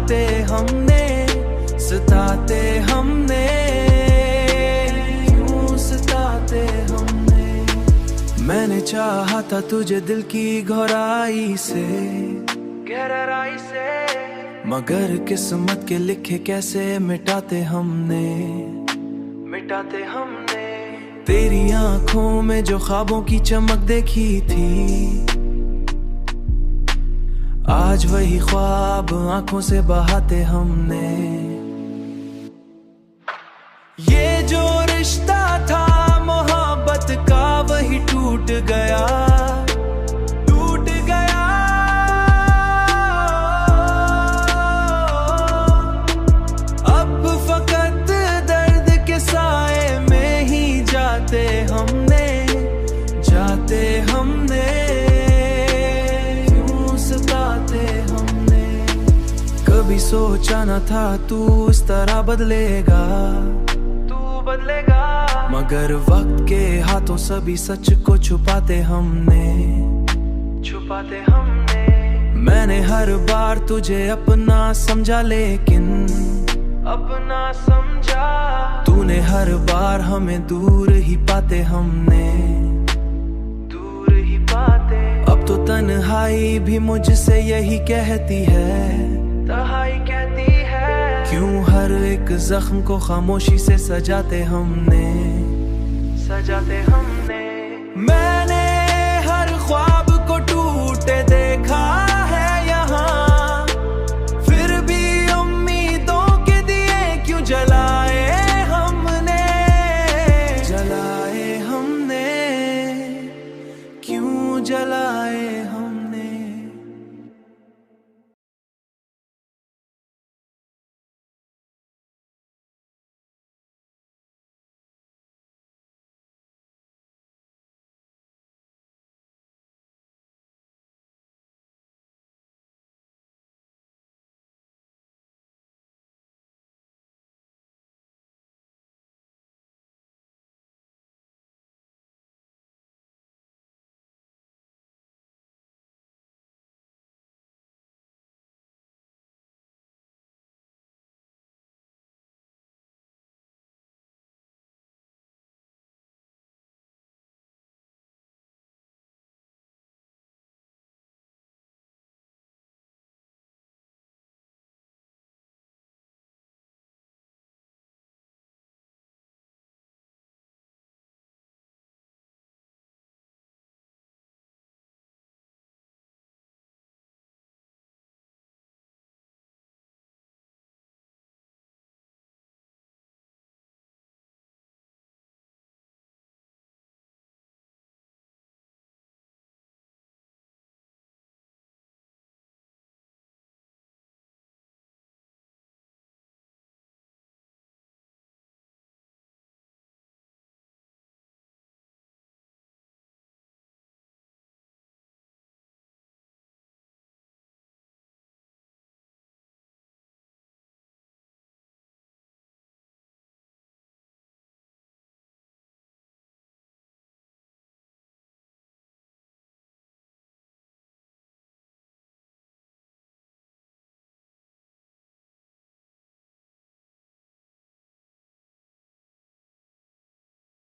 सताते हमने, सताते हमने, क्यों सताते हमने। मैंने चाहा था तुझे दिल की गहराई से, गहराई से, मगर किस्मत के लिखे कैसे मिटाते हमने, मिटाते हमने। तेरी आंखों में जो ख्वाबों की चमक देखी थी, आज वही ख्वाब आंखों से बहाते हमने। ये जो रिश्ता था मोहब्बत का वही टूट गया, टूट गया। अब फकत दर्द के साए में ही जाते हमने, जाते हमने, कभी सोचा न था तू इस तरह बदलेगा, तू बदलेगा। मगर वक्त के हाथों सभी सच को छुपाते हमने, छुपाते हमने। मैंने हर बार तुझे अपना समझा लेकिन अपना समझा, तूने हर बार हमें दूर ही पाते हमने, दूर ही पाते। अब तो तन्हाई भी मुझसे यही कहती है, तन्हाई कहती है, क्यों हर एक जख्म को खामोशी से सजाते हमने, सजाते हमने। मैंने हर ख्वाब को टूटे देखा,